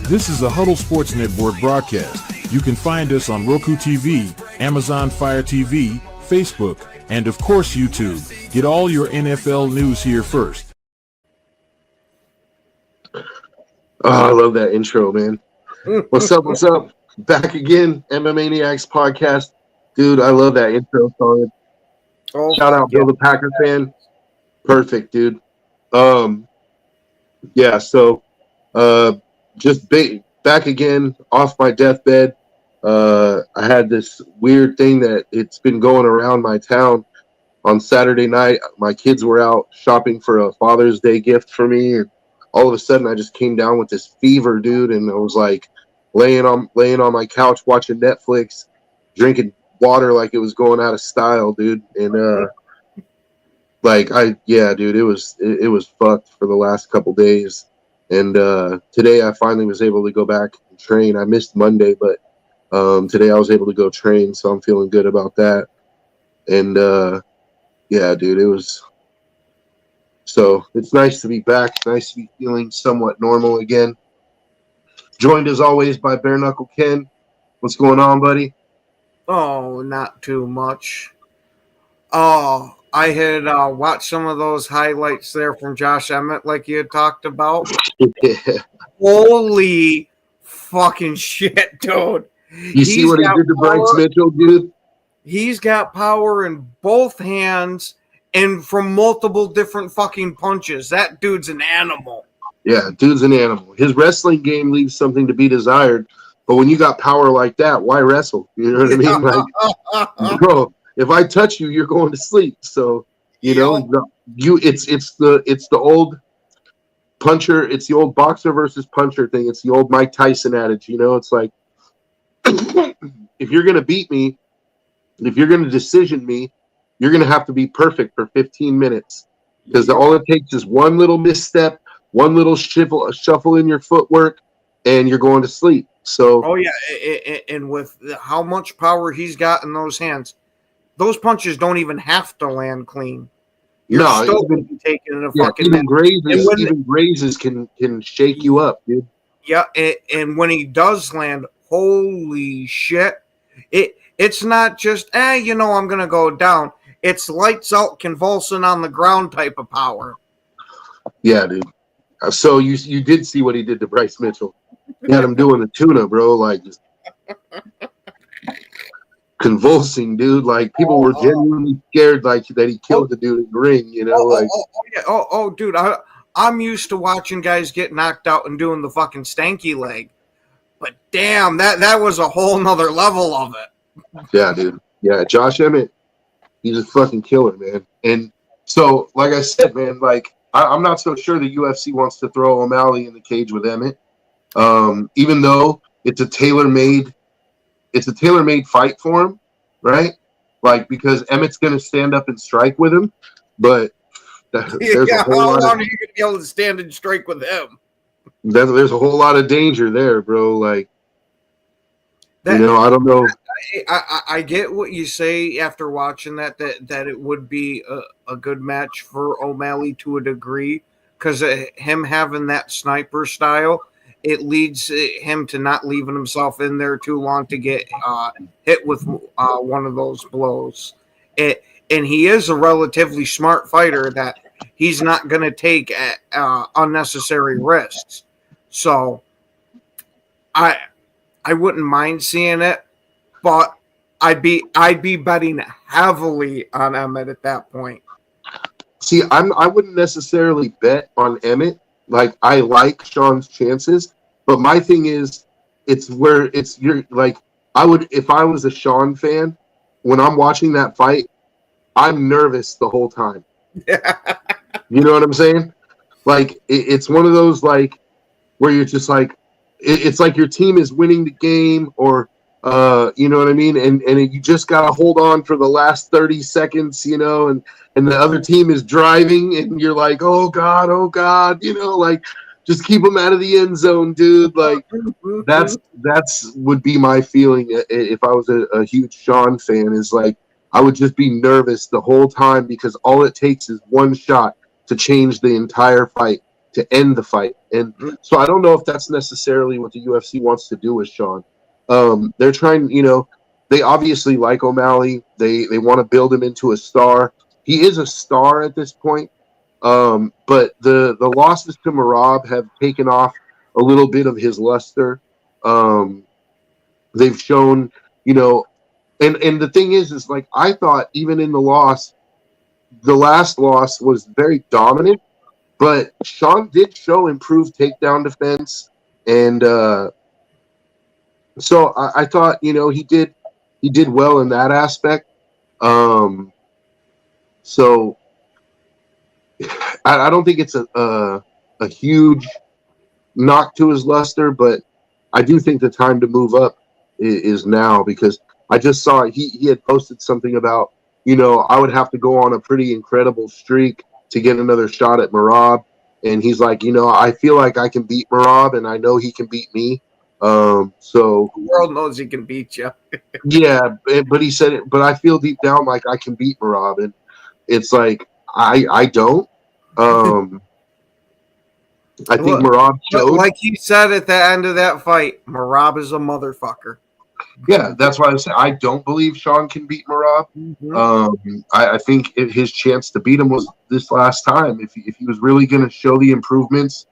This is a Huddle Sports Network broadcast. You can find us on Roku TV, Amazon Fire TV, Facebook, and of course YouTube. Get all your NFL news here first. Oh, I love that intro, man. What's up? What's up? Back again, MMAniacs podcast. Dude, I love that intro song. Shout out Bill the Packer fan. Perfect, dude. Yeah, so just back again off my deathbed. I had this weird thing that it's been going around my town. On Saturday night, my kids were out shopping for a Father's Day gift for me, and all of a sudden I just came down with this fever, dude, and I was like laying on my couch watching Netflix, drinking water like it was going out of style, dude. And dude, it was fucked for the last couple days. And today I finally was able to go back and train. I missed Monday, but today I was able to go train, so I'm feeling good about that. And yeah, dude, so it's nice to be back. Nice to be feeling somewhat normal again. Joined as always by Bare Knuckle Ken. What's going on, buddy? Oh, not too much. Oh, I had watched some of those highlights there from Josh Emmett, like you had talked about. Yeah. Holy fucking shit, dude. You see what he did to Bryce Mitchell, dude? He's got power in both hands and from multiple different fucking punches. That dude's an animal. Yeah, dude's an animal. His wrestling game leaves something to be desired, but when you got power like that, why wrestle? You know what I mean? Like, bro, if I touch you, you're going to sleep. So, you know, it's the old puncher, it's the old boxer versus puncher thing. It's the old Mike Tyson adage, you know. It's like, if you're gonna beat me, if you're gonna decision me, you're gonna have to be perfect for 15 minutes. Because all it takes is one little misstep, one little shuffle in your footwork, and you're going to sleep. So, oh yeah, and with how much power he's got in those hands, those punches don't even have to land clean. You're still taking a fucking even grazes can shake you up, dude. Yeah, and when he does land, holy shit! It's not just I'm gonna go down. It's lights out, convulsing on the ground type of power. Yeah, dude. So you did see what he did to Bryce Mitchell. He had him doing the tuna, bro, like just convulsing, dude. Like people were genuinely scared, like that he killed the dude in the ring. You know, dude. I'm used to watching guys get knocked out and doing the fucking stanky leg, but damn, that was a whole nother level of it. Yeah, dude. Yeah, Josh Emmett, he's a fucking killer, man. And so, like I said, man, like I'm not so sure the UFC wants to throw O'Malley in the cage with Emmett, even though it's a tailor-made fight for him, right? Like because Emmett's gonna stand up and strike with him, but there's a whole lot. How long are you gonna be able to stand and strike with him? There's a whole lot of danger there, bro. Like, I don't know. I get what you say after watching that it would be a good match for O'Malley to a degree because him having that sniper style, it leads him to not leaving himself in there too long to get hit with one of those blows. And he is a relatively smart fighter that he's not going to take unnecessary risks. So I wouldn't mind seeing it, but I'd be betting heavily on Emmett at that point. See, I wouldn't necessarily bet on Emmett. Like I like Sean's chances, but my thing is, I would if I was a Sean fan, when I'm watching that fight, I'm nervous the whole time. You know what I'm saying? Like it's one of those like where you're just like it's like your team is winning the game or you know what I mean? And you just got to hold on for the last 30 seconds, you know, and the other team is driving and you're like, oh God, you know, like just keep them out of the end zone, dude. Like that's would be my feeling if I was a huge Sean fan is like, I would just be nervous the whole time because all it takes is one shot to change the entire fight. to end the fight. And so I don't know if that's necessarily what the UFC wants to do with Sean. They're trying, they obviously like O'Malley. They want to build him into a star. He is a star at this point. But the losses to Merab have taken off a little bit of his luster. They've shown, and the thing is like, I thought even in the last loss was very dominant, but Sean did show improved takedown defense. And so I thought, he did well in that aspect. So I don't think it's a huge knock to his luster, but I do think the time to move up is now, because I just saw he had posted something about, I would have to go on a pretty incredible streak to get another shot at Merab. And he's like, I feel like I can beat Merab, and I know he can beat me. So the world knows he can beat you. Yeah, but he said it. But I feel deep down like I can beat Merab, and it's like I don't. I think Merab showed. Like he said at the end of that fight, Merab is a motherfucker. Yeah, that's why I said I don't believe Sean can beat Merab. I think his chance to beat him was this last time. If he was really going to show the improvements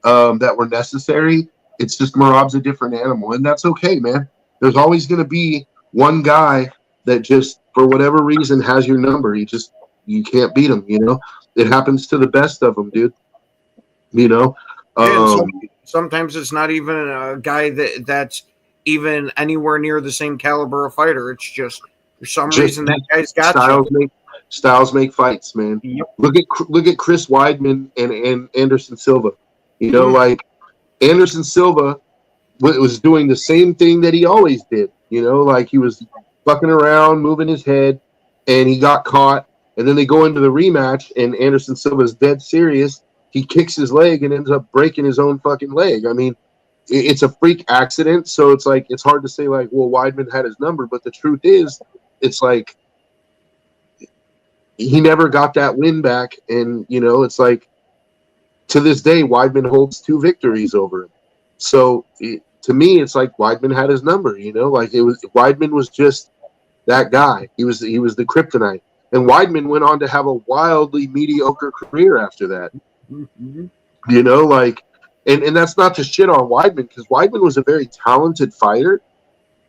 that were necessary, it's just Merab's a different animal, and that's okay, man. There's always going to be one guy that just, for whatever reason, has your number. You can't beat him. It happens to the best of them, dude. Sometimes it's not even a guy that's even anywhere near the same caliber of fighter. It's just for some reason that guy's got styles make fights, man. Yep. Look at Chris Weidman and Anderson Silva. Like Anderson Silva was doing the same thing that he always did. Like he was fucking around, moving his head, and he got caught. And then they go into the rematch, and Anderson Silva's dead serious. He kicks his leg and ends up breaking his own fucking leg. I mean, it's a freak accident, so it's like it's hard to say like, well, Weidman had his number, but the truth is, it's like he never got that win back, and it's like to this day, Weidman holds 2 victories over him. So to me, it's like Weidman had his number. Like Weidman was just that guy. He was the kryptonite, and Weidman went on to have a wildly mediocre career after that. Like. And that's not to shit on Weidman, because Weidman was a very talented fighter.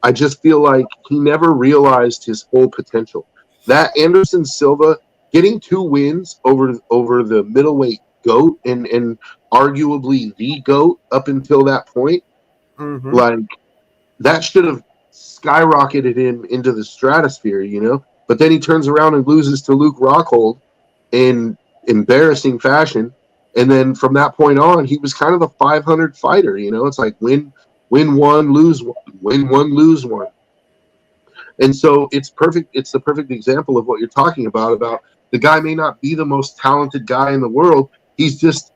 I just feel like he never realized his full potential. That Anderson Silva getting 2 wins over the middleweight GOAT and arguably the GOAT up until that point, like that should have skyrocketed him into the stratosphere, But then he turns around and loses to Luke Rockhold in embarrassing fashion. And then from that point on, he was kind of a 500 fighter. It's like win one, lose one, win one, lose one. And so it's perfect. It's the perfect example of what you're talking about the guy may not be the most talented guy in the world. He's just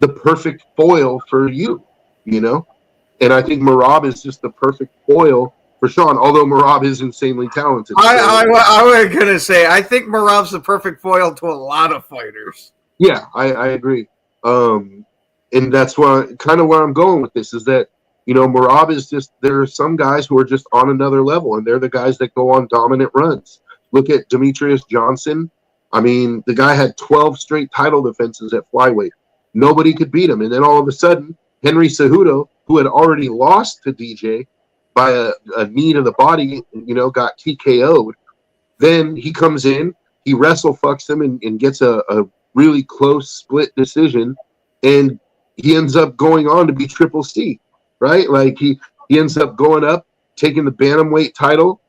the perfect foil for you, And I think Merab is just the perfect foil for Sean, although Merab is insanely talented. I was going to say, I think Merab's the perfect foil to a lot of fighters. Yeah, I agree. And that's kind of where I'm going with this is that, Merab is just, there are some guys who are just on another level, and they're the guys that go on dominant runs. Look at Demetrius Johnson. I mean, the guy had 12 straight title defenses at flyweight. Nobody could beat him. And then all of a sudden, Henry Cejudo, who had already lost to DJ by a knee to the body, got TKO'd. Then he comes in, he wrestle fucks him and gets a really close split decision, and he ends up going on to be Triple C, right? Like he ends up going up, taking the bantamweight title.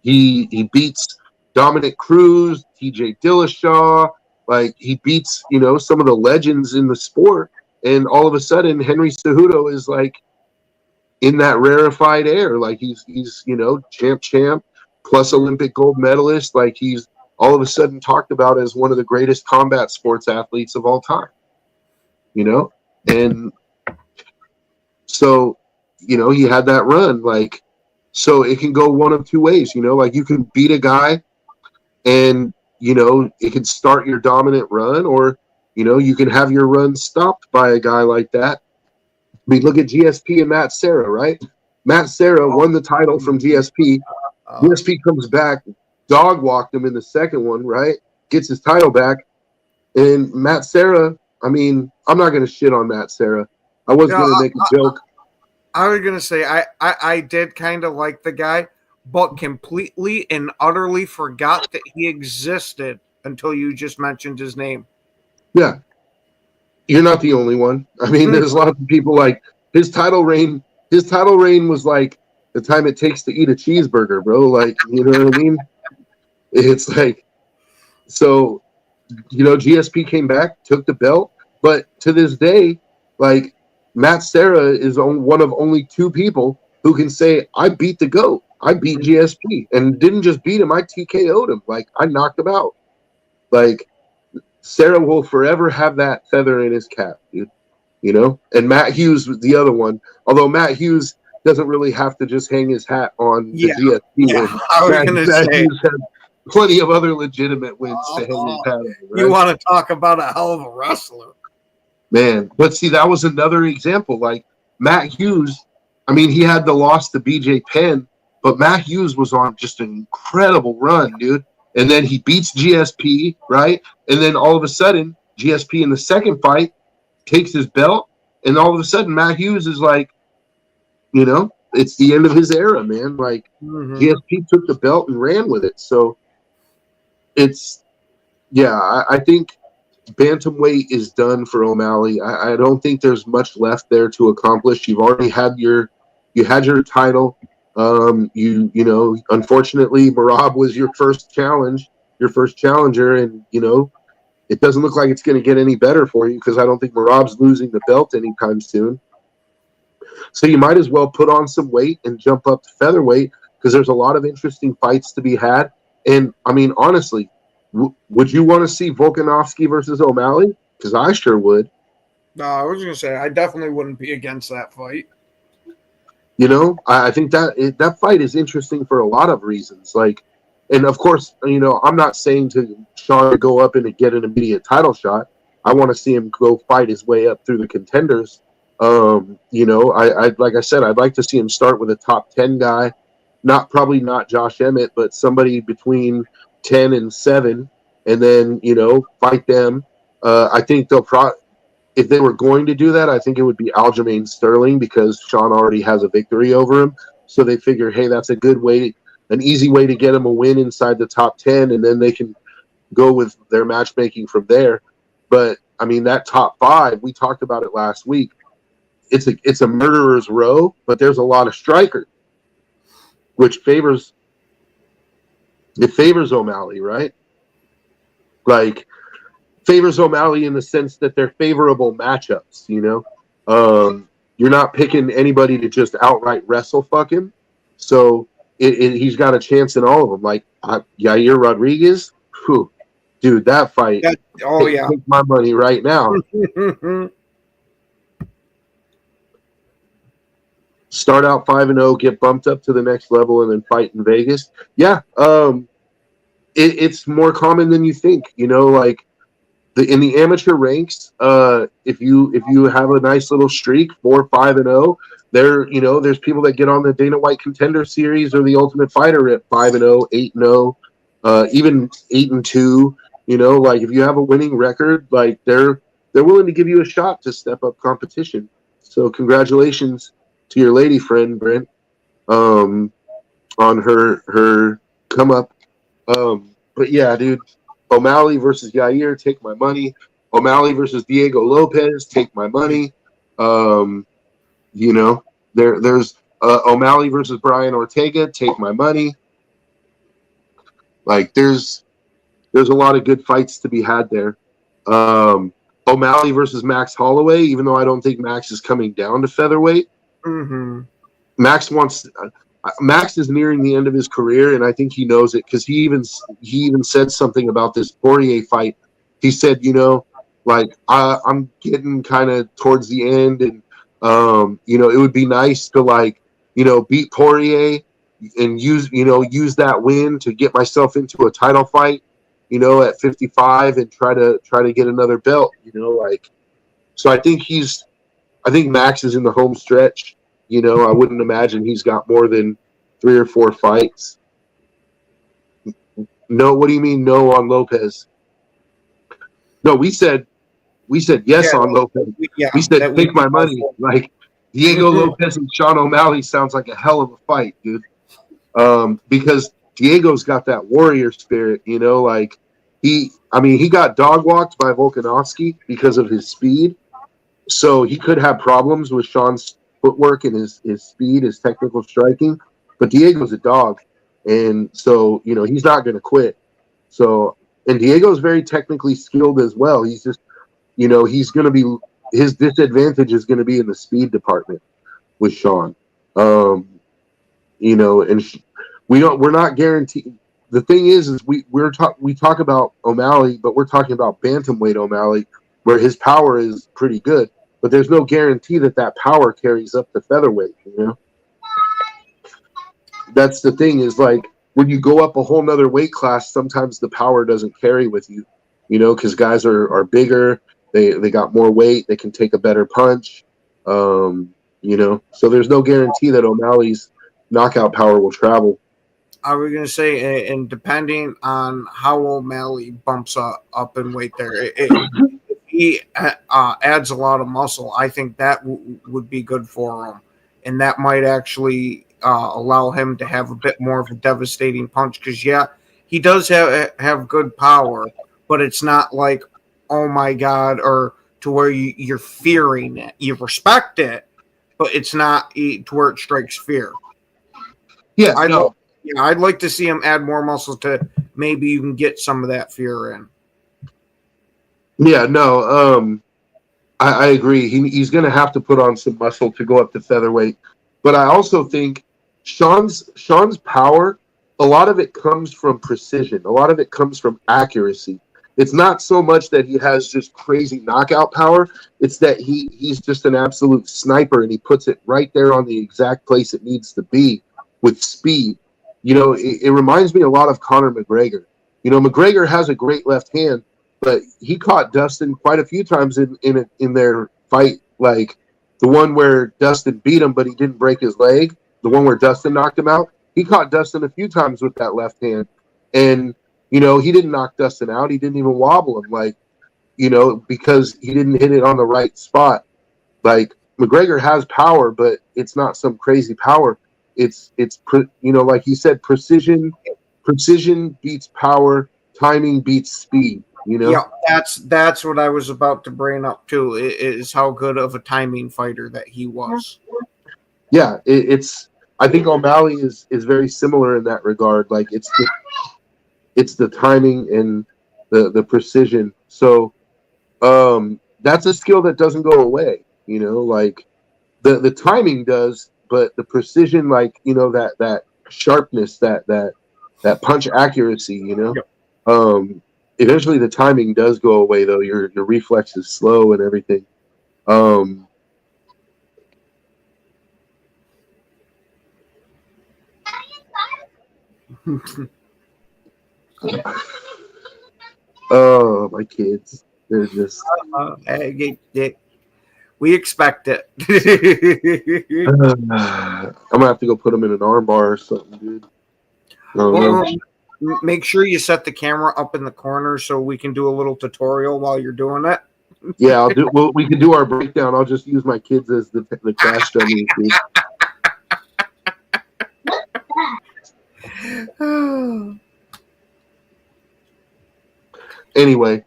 He beats Dominic Cruz, TJ Dillashaw, like he beats some of the legends in the sport, and all of a sudden Henry Cejudo is like in that rarefied air, like he's champ plus Olympic gold medalist, like he's all of a sudden talked about as one of the greatest combat sports athletes of all time, and so, he had that run, like, so it can go one of 2 ways, like you can beat a guy and, it can start your dominant run, or You know, you can have your run stopped by a guy like that. I mean, look at GSP and Matt Serra, right? Matt Serra won the title from GSP. GSP comes back, dog walked him in the second one, right? Gets his title back. And Matt Serra, I mean, I'm not going to shit on Matt Serra. I was going to make a joke. I was going to say, I did kind of like the guy, but completely and utterly forgot that he existed until you just mentioned his name. Yeah. You're not the only one. I mean, there's a lot of people like his title reign was like the time it takes to eat a cheeseburger, bro. Like, you know what I mean? It's like, so, you know, GSP came back, took the belt, but to this day, like, Matt Serra is one of only two people who can say, I beat the GOAT. I beat GSP, and didn't just beat him, I TKO'd him. Like, I knocked him out. Like, Serra will forever have that feather in his cap, dude. You know? And Matt Hughes was the other one. Although Matt Hughes doesn't really have to just hang his hat on the GSP win. I was going to say. Hughes has plenty of other legitimate wins to hang his hat on. Right? You want to talk about a hell of a wrestler. Man, but see, that was another example. Like, Matt Hughes, I mean, he had the loss to BJ Penn, but Matt Hughes was on just an incredible run, dude. And then he beats GSP, right? And then all of a sudden, GSP in the second fight takes his belt, and all of a sudden, Matt Hughes is like, you know, it's the end of his era, man. Like, GSP took the belt and ran with it. So it's, yeah, I think bantamweight is done for O'Malley. I don't think there's much left there to accomplish. You've already had your title. You know, unfortunately, Merab was your first challenger, and you know, it doesn't look like it's going to get any better for you because I don't think Merab's losing the belt anytime soon. So you might as well put on some weight and jump up to featherweight because there's a lot of interesting fights to be had. And I mean, honestly, would you want to see Volkanovski versus O'Malley? Because I sure would. No, I was going to say I definitely wouldn't be against that fight. You know, I think that fight is interesting for a lot of reasons. Like, and of course, you know, I'm not saying to Sean to go up and get an immediate title shot. I want to see him go fight his way up through the contenders. You know, I like I said, I'd like to see him start with a top 10 guy. Probably not Josh Emmett, but somebody between 10 and 7, and then, you know, fight them. I think if they were going to do that, I think it would be Aljamain Sterling because Sean already has a victory over him. So they figure, hey, that's a good way, an easy way to get him a win inside the top 10, and then they can go with their matchmaking from there. But I mean, that top 5, we talked about it last week. It's a murderer's row, but there's a lot of strikers, which favors O'Malley, right? Like, favors O'Malley in the sense that they're favorable matchups, you know? You're not picking anybody to just outright wrestle fuck him. So he's got a chance in all of them. Like, Yair Rodriguez, dude, that fight. Take my money right now. Start out 5-0, get bumped up to the next level, and then fight in Vegas. Yeah, it's more common than you think. You know, like in the amateur ranks, if you have a nice little streak, 4-5-0, there's people that get on the Dana White Contender Series or the Ultimate Fighter at 5-0, 8-0, even 8-2. You know, like if you have a winning record, like they're willing to give you a shot to step up competition. So congratulations to your lady friend Brent on her come up. But yeah, dude, O'Malley versus Yair, take my money. O'Malley versus Diego Lopez, take my money. You know, there's O'Malley versus Brian Ortega, take my money. Like there's a lot of good fights to be had there. O'Malley versus Max Holloway, even though I don't think Max is coming down to featherweight. Mm-hmm. Max is nearing the end of his career, and I think he knows it because he even said something about this Poirier fight. He said, you know, like I'm getting kind of towards the end, and you know, it would be nice to like, you know, beat Poirier and use that win to get myself into a title fight, at 55 and try to get another belt, like. So I think Max is in the home stretch. I wouldn't imagine he's got more than 3 or 4 fights. No, what do you mean no on Lopez? No, we said yes on Lopez. We said take my money. Like Diego Lopez and Sean O'Malley sounds like a hell of a fight, dude. Because Diego's got that warrior spirit, like he got dog walked by Volkanovski because of his speed. So he could have problems with Sean's footwork and his speed, his technical striking. But Diego's a dog. And so, he's not going to quit. So, and Diego's very technically skilled as well. He's just, he's going to be, his disadvantage is going to be in the speed department with Sean. And we're not guaranteed. The thing is we talk about O'Malley, but we're talking about bantamweight O'Malley, where his power is pretty good, but there's no guarantee that power carries up to featherweight. That's the thing, is like when you go up a whole nother weight class, sometimes the power doesn't carry with you, because guys are bigger, they got more weight, they can take a better punch, so there's no guarantee that O'Malley's knockout power will travel. I was going to say, and depending on how O'Malley bumps up in weight there, if he adds a lot of muscle, I think that would be good for him. And that might actually allow him to have a bit more of a devastating punch. Because, he does have good power, but it's not like, oh, my God, or to where you're fearing it. You respect it, but it's not to where it strikes fear. Yeah, I know. I'd like to see him add more muscle to maybe you can get some of that fear in. Yeah, no, I agree. He's going to have to put on some muscle to go up to featherweight. But I also think Sean's power, a lot of it comes from precision. A lot of it comes from accuracy. It's not so much that he has just crazy knockout power. It's that he's just an absolute sniper, and he puts it right there on the exact place it needs to be with speed. It reminds me a lot of Conor McGregor. McGregor has a great left hand, but he caught Dustin quite a few times in their fight, like the one where Dustin beat him, but he didn't break his leg, the one where Dustin knocked him out. He caught Dustin a few times with that left hand, and he didn't knock Dustin out. He didn't even wobble him, because he didn't hit it on the right spot. Like McGregor has power, but it's not some crazy power. It's like you said, precision beats power, timing beats speed. Yeah, that's what I was about to bring up too. Is how good of a timing fighter that he was. Yeah, I think O'Malley is very similar in that regard. Like it's the timing and the precision. So that's a skill that doesn't go away. Like the timing does. But the precision, that sharpness, that punch accuracy, eventually the timing does go away, though. Your reflex is slow and everything. Oh, my kids. They're just... We expect it. I'm gonna have to go put them in an arm bar or something, dude. Make sure you set the camera up in the corner so we can do a little tutorial while you're doing it. Yeah, I'll do. Well, we can do our breakdown. I'll just use my kids as the crash dummies. Anyway,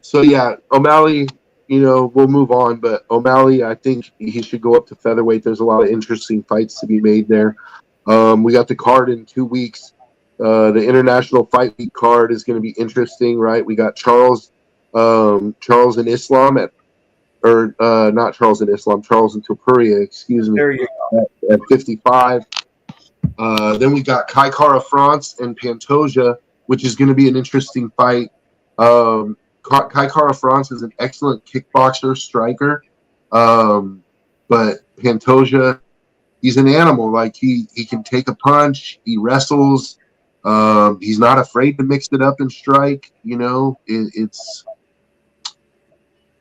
so yeah, O'Malley. We'll move on, but O'Malley, I think he should go up to featherweight. There's a lot of interesting fights to be made there. We got the card in 2 weeks. The International Fight Week card is going to be interesting, right? We got Charles and Islam not Charles and Islam, Charles and Topuria, excuse me. There you go. At 55. Then we got Kai Kara France and Pantoja, which is going to be an interesting fight. Kai Kara France is an excellent kickboxer, striker, but Pantoja, he's an animal. Like he can take a punch, he wrestles, He's not afraid to mix it up and strike. It's.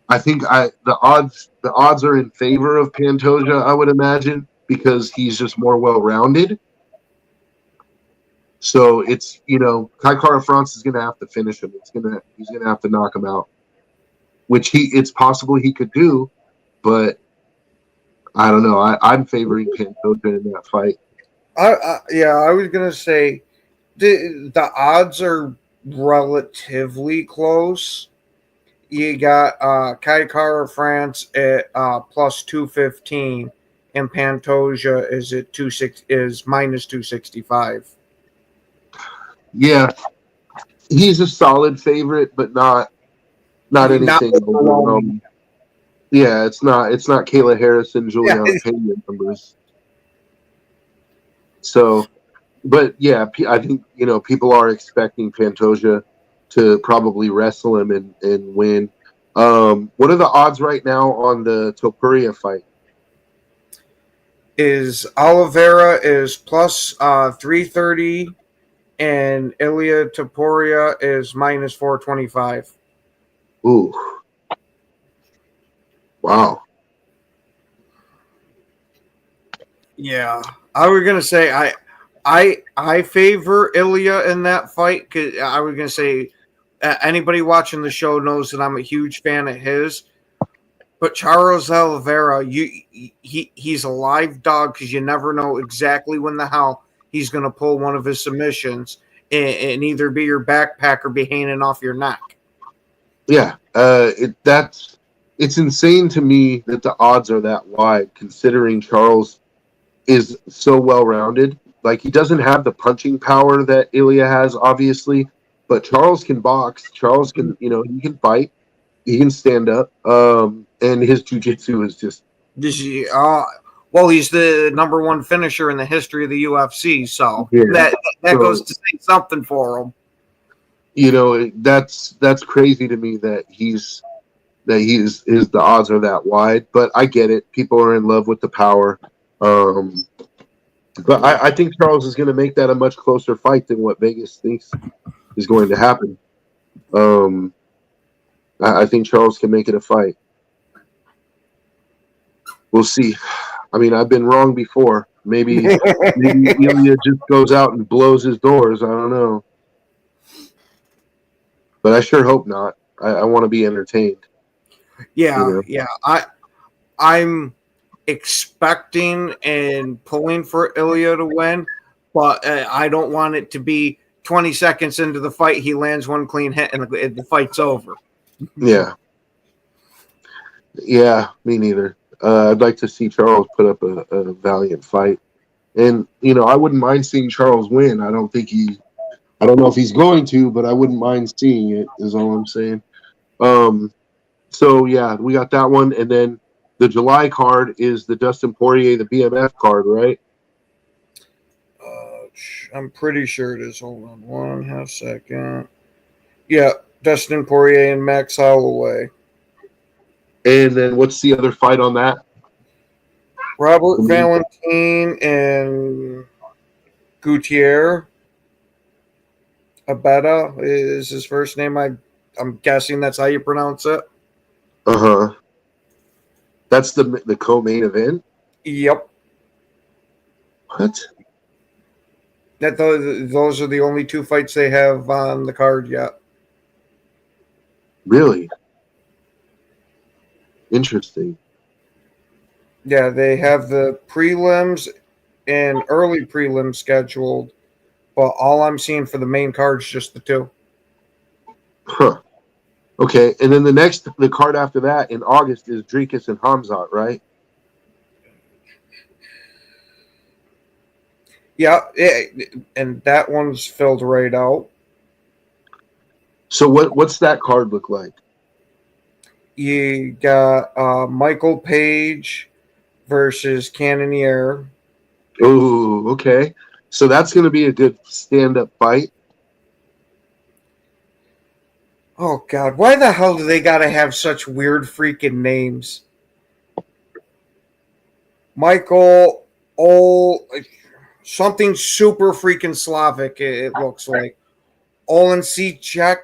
I think the odds are in favor of Pantoja, I would imagine, because he's just more well rounded. So it's Kai Kara France is gonna have to finish him. He's gonna have to knock him out, which it's possible he could do, but I don't know. I'm favoring Pantoja in that fight. I was gonna say the odds are relatively close. You got Kai Kara France at plus 215, and Pantoja is at minus 265. Yeah, he's a solid favorite, but not anything. Yeah, it's not Kayla Harrison, Juliana Pena numbers. So, but yeah, I think people are expecting Pantoja to probably wrestle him and win. What are the odds right now on the Topuria fight? Is Oliveira is plus 330, and Ilia Topuria is minus 425. Ooh, wow. Yeah, I was gonna say I favor Ilia in that fight because I was gonna say anybody watching the show knows that I'm a huge fan of his. But Charles Oliveira, he's a live dog because you never know exactly when the hell he's gonna pull one of his submissions and either be your backpack or be hanging off your neck. Yeah, it's insane to me that the odds are that wide, considering Charles is so well rounded. Like, he doesn't have the punching power that Ilia has, obviously, but Charles can box. Charles can, he can fight. He can stand up. And his jiu-jitsu is just. Well, he's the number one finisher in the history of the UFC, so that goes to say something for him. That's crazy to me that the odds are that wide, but I get it. People are in love with the power. But I think Charles is going to make that a much closer fight than what Vegas thinks is going to happen. I think Charles can make it a fight. We'll see. I mean, I've been wrong before. Maybe Ilya just goes out and blows his doors. I don't know. But I sure hope not. I want to be entertained. Yeah. I'm expecting and pulling for Ilya to win, but I don't want it to be 20 seconds into the fight, he lands one clean hit and the fight's over. Yeah. Yeah, me neither. I'd like to see Charles put up a valiant fight. And, I wouldn't mind seeing Charles win. I don't know if he's going to, but I wouldn't mind seeing it, is all I'm saying. So, yeah, we got that one. And then the July card is the Dustin Poirier, the BMF card, right? I'm pretty sure it is. Hold on 1/2 second. Yeah, Dustin Poirier and Max Holloway. And then what's the other fight on that? Robert Valentin and Gutierrez. Abeta is his first name. I'm guessing that's how you pronounce it. Uh-huh. That's the co-main event? Yep. What? Those are the only two fights they have on the card yet. Really? Interesting. Yeah, they have the prelims and early prelims scheduled, but all I'm seeing for the main card is just the two. Huh. Okay, and then the card after that in August is Dricus and Hamzat, right? Yeah, and that one's filled right out. So what's that card look like? You got Michael Page versus Cannonier. Oh, okay. So that's going to be a good stand-up fight. Oh, God. Why the hell do they got to have such weird freaking names? something super freaking Slavic. It looks like Olencic.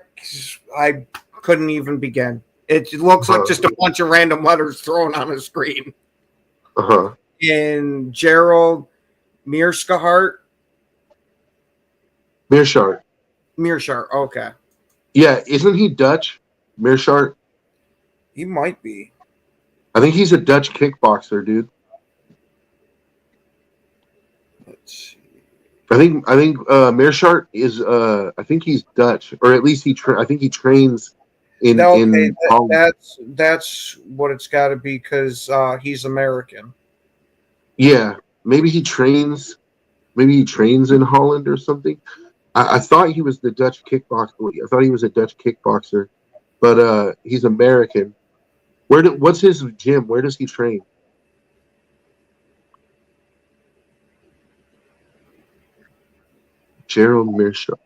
I couldn't even begin. It looks like just a bunch of random letters thrown on a screen. And Gerald Mearshart. Mearshart. Okay. Yeah, isn't he Dutch? Mearshart. He might be. I think he's a Dutch kickboxer, dude. Let's see. I think Mearshart is I think he's Dutch, or at least I think he trains in Holland. That's what it's got to be, because he's American. Yeah, maybe he trains in Holland or something. I thought he was the Dutch kickboxer. I thought he was a Dutch kickboxer, but he's American. What's his gym? Where does he train? Gerald Mearshart.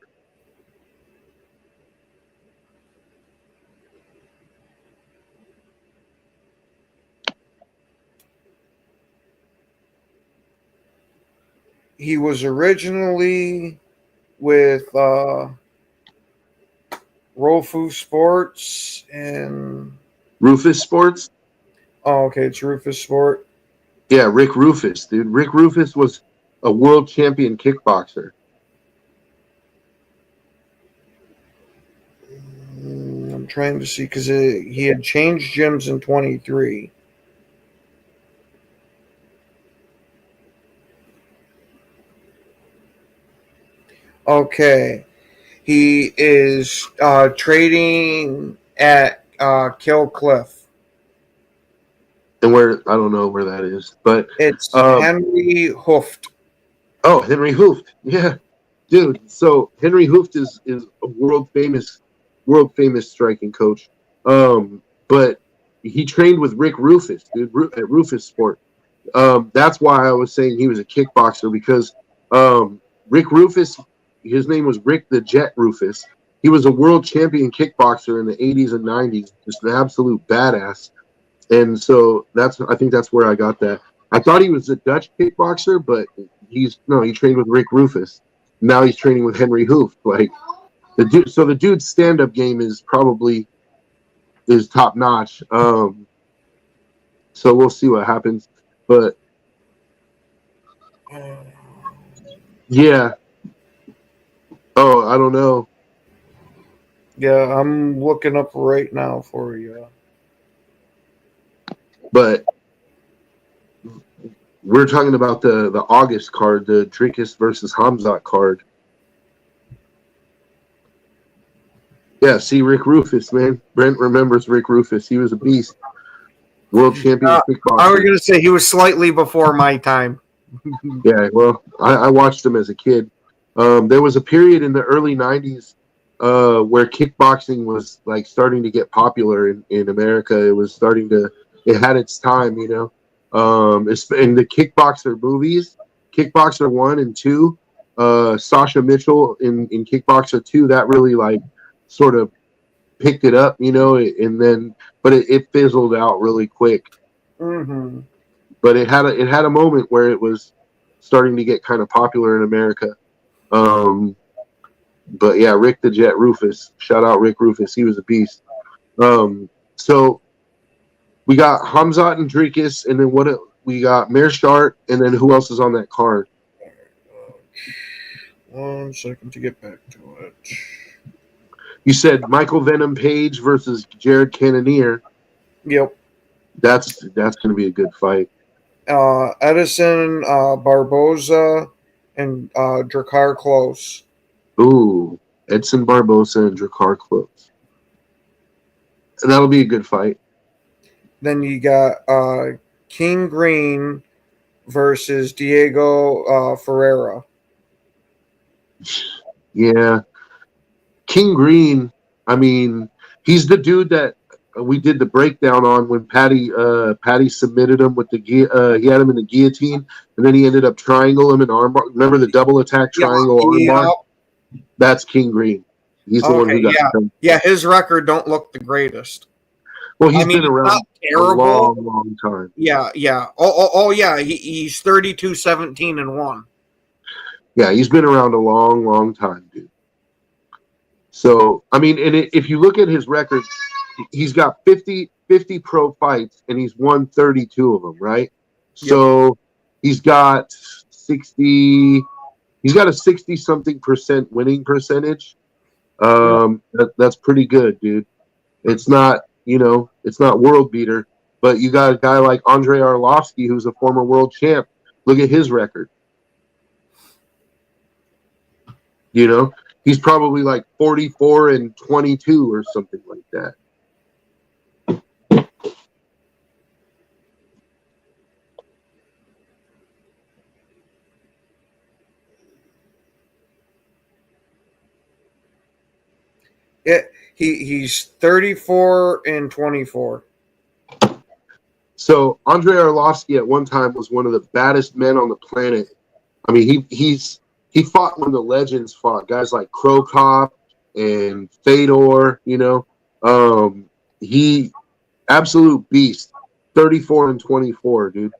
He was originally with Rofu Sports and Rufus Sports. Oh, okay, it's Rufus Sport. Yeah, Rick Rufus, dude. Rick Rufus was a world champion kickboxer. I'm trying to see, because he had changed gyms in 23. Okay. He is trading at Kill Cliff. And I don't know where that is, but it's Henry Hooft. Oh, Henry Hooft. Yeah. Dude, so Henry Hooft is a world famous striking coach. But he trained with Rick Rufus, dude, at Rufus Sport. That's why I was saying he was a kickboxer, because Rick Rufus, his name was Rick the Jet Rufus. He was a world champion kickboxer in the 80s and 90s, just an absolute badass. And so I think that's where I got that. I thought he was a Dutch kickboxer, but he trained with Rick Rufus. Now he's training with Henry Hooft. Like the dude's stand-up game is top notch. So we'll see what happens. But yeah. Oh, I don't know. Yeah, I'm looking up right now for you. But we're talking about the August card, the Dricus versus Hamzat card. Yeah, see Rick Rufus, man. Brent remembers Rick Rufus. He was a beast. World champion kickboxer. I was going to say he was slightly before my time. Yeah, well, I watched him as a kid. There was a period in the early 90s where kickboxing was like starting to get popular in America. It had its time, you know. In the Kickboxer movies, Kickboxer 1 and 2, Sasha Mitchell in Kickboxer 2, that really like sort of picked it up, you know, but it fizzled out really quick. Mm-hmm. But it had a moment where it was starting to get kind of popular in America. But yeah, Rick the Jet Rufus, shout out Rick Rufus, he was a beast. So we got Hamzat and Dricus, and then we got Mearshart, and then who else is on that card? 1 second to get back to it. You said Michael Venom Page versus Jared Cannonier. Yep. That's going to be a good fight. Edison Barboza and Drakkar Klose. Ooh, Edson Barboza and Drakkar Klose. And that'll be a good fight. Then you got King Green versus Diego Ferreira. Yeah. King Green, I mean, he's the dude that we did the breakdown on when Patty submitted him with he had him in the guillotine, and then he ended up triangle him in armbar. Remember the double attack triangle armbar? That's King Green. He's the one who got him. Yeah, his record don't look the greatest. Well, he's been around a long time. Yeah. Oh, yeah. He's 32-17-1. Yeah, he's been around a long, long time, dude. So, I mean, and if you look at his record, he's got 50 pro fights, and he's won 32 of them, right? Yep. So he's got 60. He's got a 60-something% winning percentage. That's pretty good, dude. It's not, it's not world beater, but you got a guy like Andrei Arlovsky, who's a former world champ. Look at his record. He's probably like 44-22 or something like that. Yeah, he's 34-24. So Andrei Arlovsky at one time was one of the baddest men on the planet. I mean, he fought when the legends fought, guys like Crow Cop and Fedor. He absolute beast, 34-24, dude.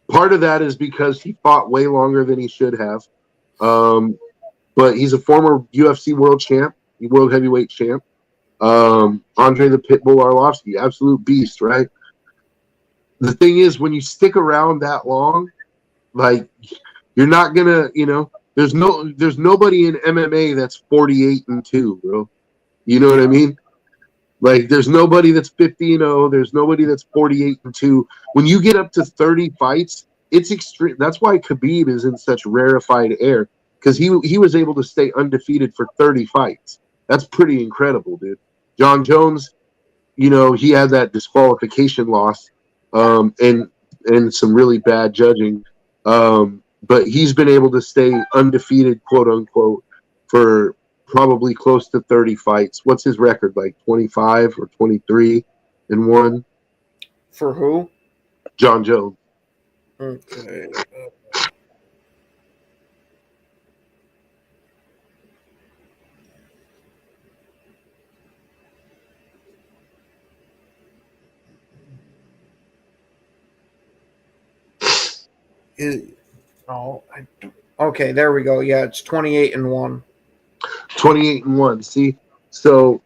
Part of that is because he fought way longer than he should have, but he's a former UFC world champ, world heavyweight champ. Andre the Pitbull Arlovsky, absolute beast, right? The thing is, when you stick around that long, like, you're not gonna, there's nobody in MMA that's 48-2, bro. You know what I mean? Like, there's nobody that's 50-0. There's nobody that's 48-2. When you get up to 30 fights, it's extreme. That's why Khabib is in such rarefied air, because he was able to stay undefeated for 30 fights. That's pretty incredible, dude. John Jones, he had that disqualification loss, and some really bad judging. But he's been able to stay undefeated, quote unquote, for probably close to 30 fights. What's his record, like 25 or 23-1? For who? John Jones. Okay. Okay, there we go. Yeah, it's 28-1. 28-1. See, so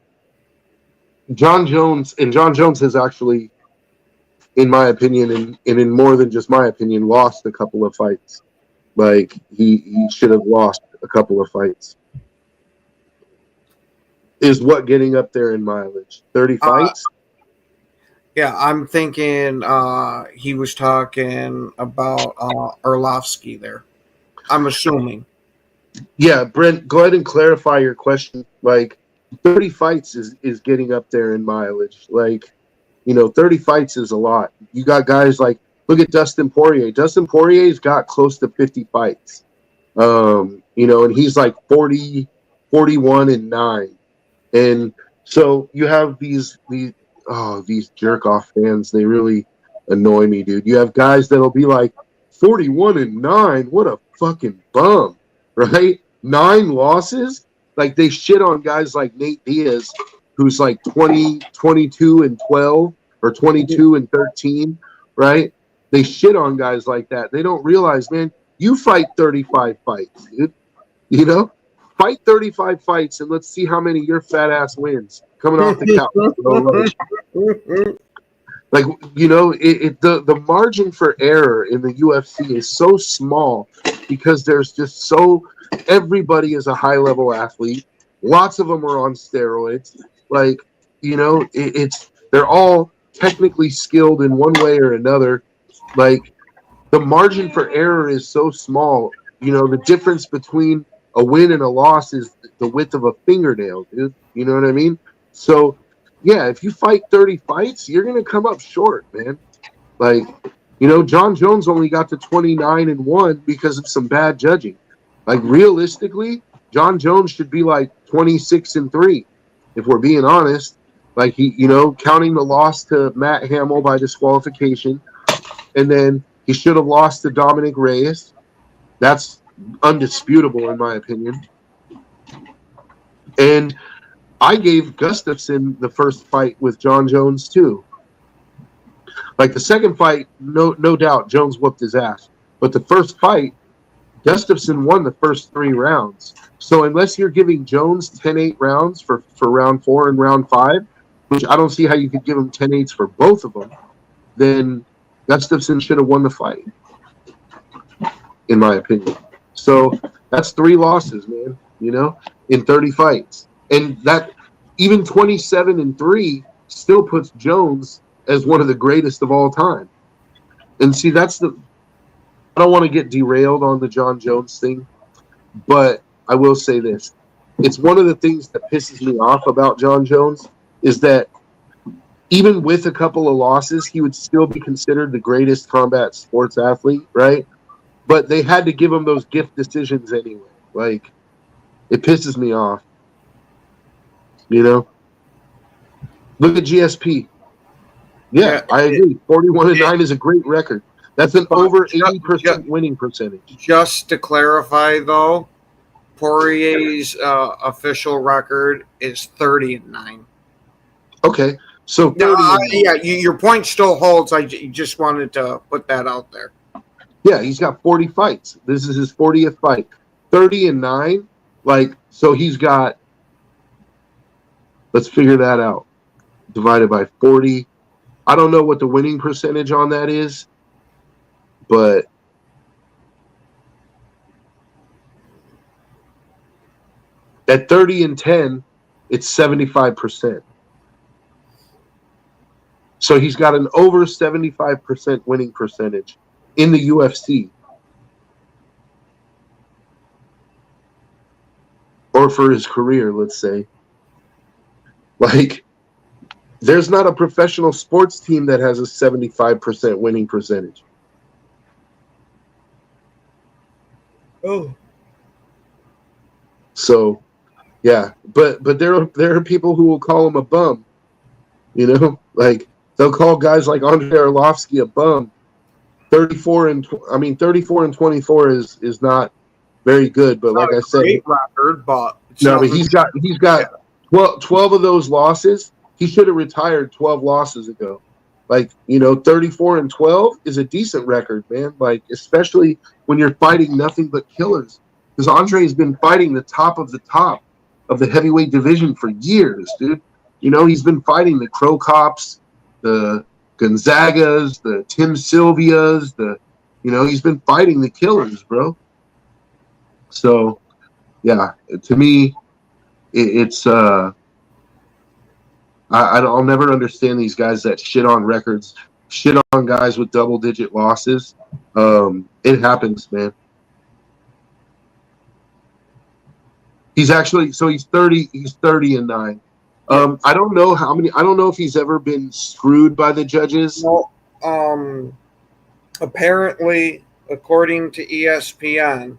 John Jones has actually, in my opinion, and in more than just my opinion, lost a couple of fights. Like, he should have lost a couple of fights. Is what getting up there in mileage? 30 fights? Yeah, I'm thinking he was talking about Arlovsky there. I'm assuming. Yeah, Brent, go ahead and clarify your question. Like, 30 fights is getting up there in mileage. Like, 30 fights is a lot. You got guys like, look at Dustin Poirier. Dustin Poirier's got close to 50 fights. And he's like 41-9. And so you have these jerk off fans. They really annoy me, dude. You have guys that'll be like 41-9. What a fucking bum, right? 9 losses. Like, they shit on guys like Nate Diaz, who's like 22-12 or 22-13, right? They shit on guys like that. They don't realize, man, you fight 35 fights, dude. Fight 35 fights, and let's see how many your fat ass wins coming off the couch. Like, the margin for error in the UFC is so small, because there's just everybody is a high level athlete. Lots of them are on steroids. Like, they're all technically skilled in one way or another. Like, the margin for error is so small. The difference between a win and a loss is the width of a fingernail, dude. You know what I mean? So, yeah, if you fight 30 fights, you're going to come up short, man. Like, John Jones only got to 29-1 because of some bad judging. Like, realistically, John Jones should be like 26-3, if we're being honest. Like, he, counting the loss to Matt Hamill by disqualification, and then he should have lost to Dominic Reyes. That's undisputable, in my opinion. And I gave Gustafsson the first fight with John Jones too. Like, the second fight, no doubt, Jones whooped his ass. But the first fight, Gustafson won the first 3 rounds. So unless you're giving Jones 10-8 rounds for round 4 and round 5, which I don't see how you could give him 10-8s for both of them, then Gustafson should have won the fight, in my opinion. So that's 3 losses, man, in 30 fights. And that even 27-3 still puts Jones as one of the greatest of all time. And see, I don't want to get derailed on the John Jones thing, but I will say this. It's one of the things that pisses me off about John Jones is that even with a couple of losses, he would still be considered the greatest combat sports athlete, right? But they had to give him those gift decisions anyway. Like, it pisses me off. Look at GSP. Yeah, I agree. 41-9 is a great record. That's an over 80% winning percentage. Just to clarify, though, Poirier's official record is 30-9. Okay, so your point still holds. I just wanted to put that out there. Yeah, he's got 40 fights. This is his 40th fight. 30-9, so he's got. Let's figure that out. Divided by 40. I don't know what the winning percentage on that is, but at 30-10, it's 75%. So he's got an over 75% winning percentage in the UFC. Or for his career, let's say. There's not a professional sports team that has a 75% winning percentage. Oh. So, yeah, but there are people who will call him a bum. They'll call guys like Andrei Arlovsky a bum. 34 and 24 is not very good, but like I said, record, but he's got 12 of those losses. He should have retired 12 losses ago. 34 and 12 is a decent record, man. Especially when you're fighting nothing but killers. Because Andre's been fighting the top of the heavyweight division for years, dude. He's been fighting the Crow Cops, the Gonzagas, the Tim Sylvias, he's been fighting the killers, bro. So, yeah, to me, it's I'll never understand these guys that shit on records, shit on guys with double-digit losses. It happens, man. He's 30. He's 30-9. I don't know how many. I don't know if he's ever been screwed by the judges. Well, apparently, according to ESPN,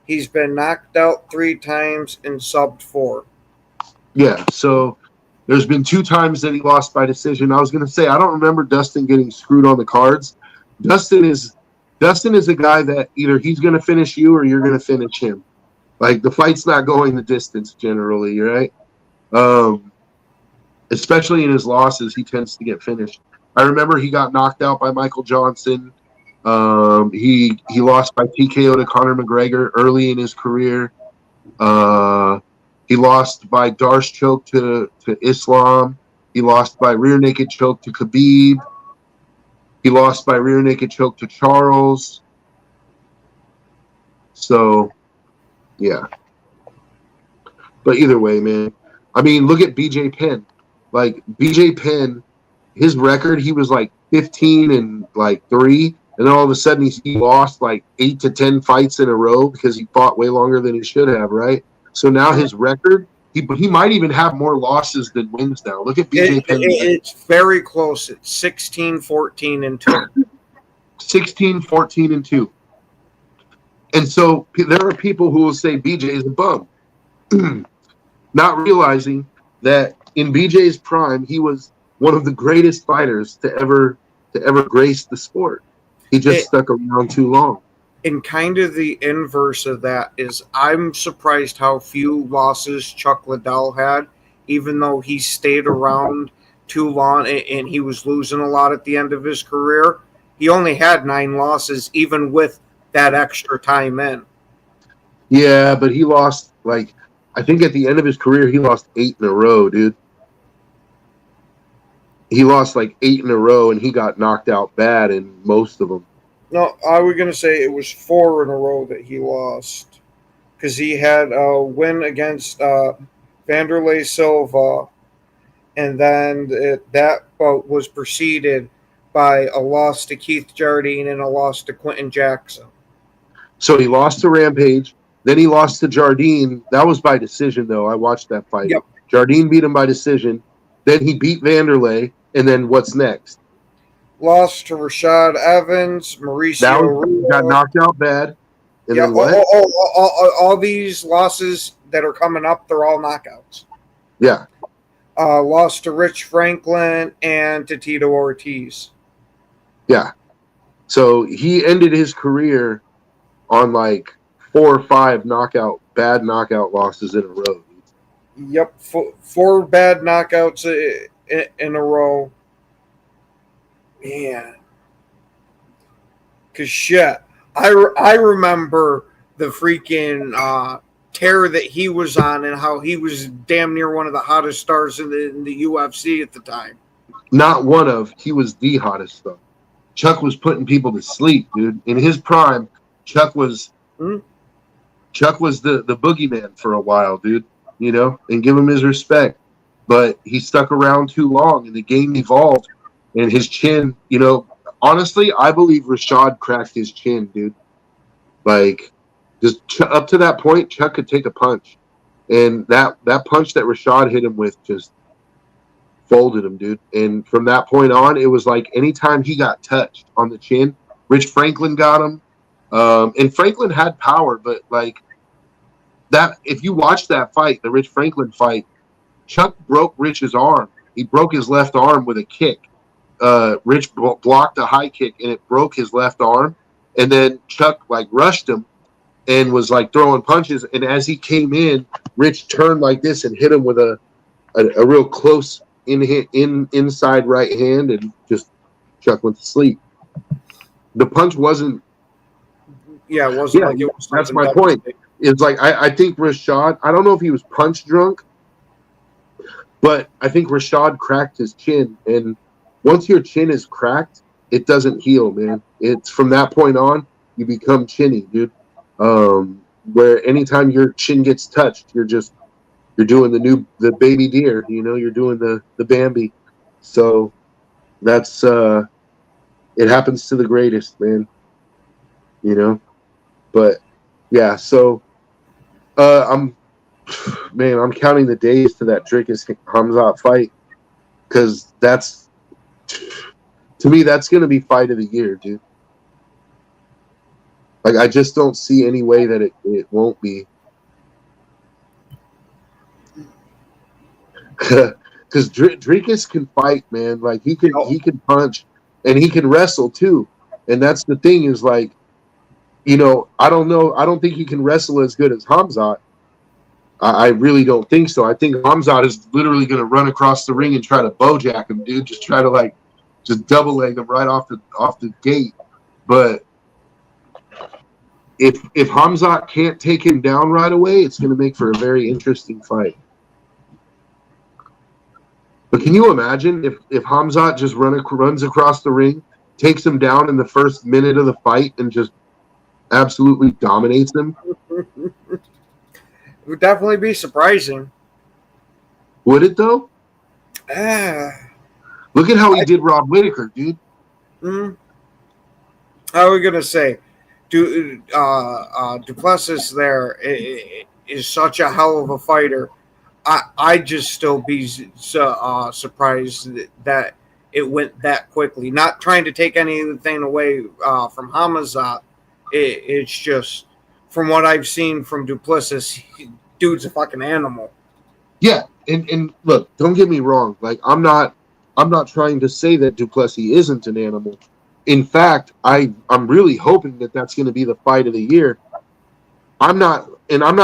he's been knocked out 3 times and subbed 4. Yeah, so there's been 2 times that he lost by decision. I was going to say, I don't remember Dustin getting screwed on the cards. Dustin is a guy that either he's going to finish you or you're going to finish him. The fight's not going the distance generally, right? Especially in his losses, he tends to get finished. I remember he got knocked out by Michael Johnson. He lost by TKO to Conor McGregor early in his career. He lost by Darce choke to Islam. He lost by rear naked choke to Khabib. He lost by rear naked choke to Charles. So, yeah. But either way, man. Look at BJ Penn. BJ Penn, his record, he was 15-3, and then all of a sudden he lost 8 to 10 fights in a row because he fought way longer than he should have, right? So now his record, he might even have more losses than wins now. Look at BJ Penn. It's very close. It's 16-14-2. 16-14-2. And so there are people who will say BJ is a bum, not realizing that in BJ's prime, he was one of the greatest fighters to ever grace the sport. He just stuck around too long. And kind of the inverse of that is I'm surprised how few losses Chuck Liddell had, even though he stayed around too long and he was losing a lot at the end of his career. He only had 9 losses, even with that extra time in. Yeah, but he lost, like, I think at the end of his career, he lost 8 in a row, dude. He lost like 8 in a row, and he got knocked out bad in most of them. No, I was going to say it was 4 in a row that he lost. Because he had a win against Vanderlei Silva, and then that was preceded by a loss to Keith Jardine and a loss to Quentin Jackson. So he lost to Rampage, then he lost to Jardine. That was by decision, though. I watched that fight. Yep. Jardine beat him by decision. Then he beat Vanderlei, and then what's next? Lost to Rashad Evans, Mauricio. Got knocked out bad. And yeah, then what? all these losses that are coming up, they're all knockouts. Yeah. Lost to Rich Franklin and to Tito Ortiz. Yeah. So he ended his career on like 4 or 5 bad knockout losses in a row. Yep, 4 bad knockouts in a row. Man. Because shit, I remember the freaking tear that he was on and how he was damn near one of the hottest stars in the UFC at the time. Not one of, he was the hottest star. Chuck was putting people to sleep, dude. In his prime, Chuck was the boogeyman for a while, dude. You know, and give him his respect. But he stuck around too long, and the game evolved, and his chin, you know, honestly, I believe Rashad cracked his chin, dude. Like, just up to that point, Chuck could take a punch. And that punch that Rashad hit him with just folded him, dude. And from that point on, it was like anytime he got touched on the chin, Rich Franklin got him. And Franklin had power, but like that, if you watch that fight, the Rich Franklin fight, Chuck broke Rich's arm. He broke his left arm with a kick. Rich blocked a high kick, and it broke his left arm. And then Chuck like rushed him and was like throwing punches. And as he came in, Rich turned like this and hit him with a real close inside right hand, and just Chuck went to sleep. The punch wasn't. Yeah, it wasn't. Like it was. That's my point. It's like I think Rashad. I don't know if he was punch drunk, but I think Rashad cracked his chin, and once your chin is cracked, it doesn't heal, man. It's from that point on, you become chinny, dude. Where anytime your chin gets touched, you're doing the baby deer, you know, you're doing the Bambi. So that's it happens to the greatest, man. You know? But yeah, so I'm counting the days to that Dricus Hamzat fight, because that's, to me, that's gonna be fight of the year, dude. Like, I just don't see any way that it won't be. Because Dricus can fight, man. Like, he can punch, and he can wrestle too. And that's the thing, is like, you know, I don't know. I don't think he can wrestle as good as Hamzat. I really don't think so. I think Hamzat is literally going to run across the ring and try to bowjack him, dude. Just try to just double leg him right off the gate. But if Hamzat can't take him down right away, it's going to make for a very interesting fight. But can you imagine if Hamzat just runs across the ring, takes him down in the first minute of the fight, and just absolutely dominates him? It would definitely be surprising. Would it, though? Look at how he did Rob Whittaker, dude. Mm-hmm. How are we going to say? Duplessis there is such a hell of a fighter. I'd just still be surprised that it went that quickly. Not trying to take anything away from Hamzat. It's just, from what I've seen from Duplessis, dude's a fucking animal. Yeah, and look, don't get me wrong. Like, I'm not trying to say that Duplessis isn't an animal. In fact, I'm really hoping that that's going to be the fight of the year. I'm not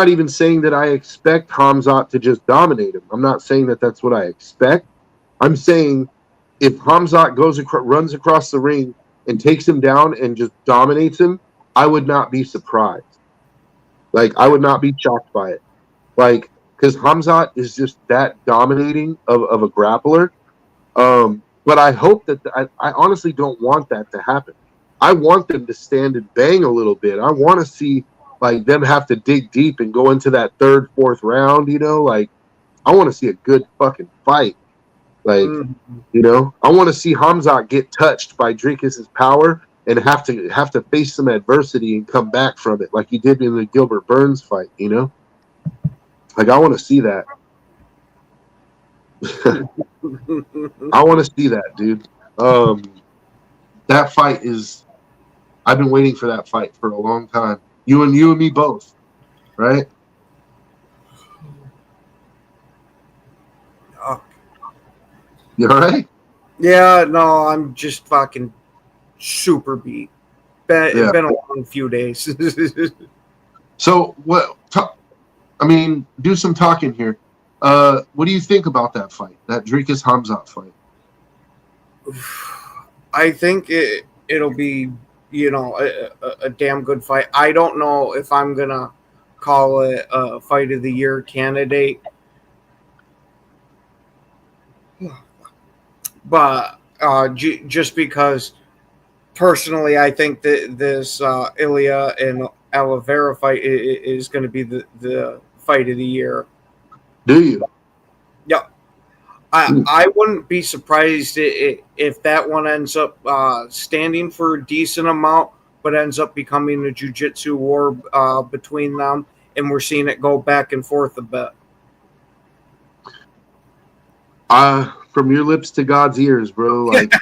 even saying that I expect Hamzat to just dominate him. I'm not saying that that's what I expect. I'm saying if Hamzat runs across the ring and takes him down and just dominates him, I would not be surprised. Like, I would not be shocked by it. Like, because Hamzat is just that dominating of a grappler. But I hope that I honestly don't want that to happen. I want them to stand and bang a little bit. I want to see like them have to dig deep and go into that third, fourth round. Like I want to see a good fucking fight. Like I want to see Hamzat get touched by Drinkus's power and have to face some adversity and come back from it, like he did in the Gilbert Burns fight. Like I want to see that. I want to see that, dude. That fight is. I've been waiting for that fight for a long time. You and me both, right? You all right? Yeah, no, I'm just fucking super beat. It's been a long few days. So what? Do some talking here. What do you think about that fight? That Drinkus Hamzat fight? I think it'll be a damn good fight. I don't know if I'm gonna call it a fight of the year candidate, but just because personally I think that this Ilya and Oliveira fight is going to be the fight of the year. Do you? Yeah. I wouldn't be surprised if that one ends up standing for a decent amount, but ends up becoming a jiu-jitsu war between them, and we're seeing it go back and forth a bit. From your lips to God's ears, bro. Like,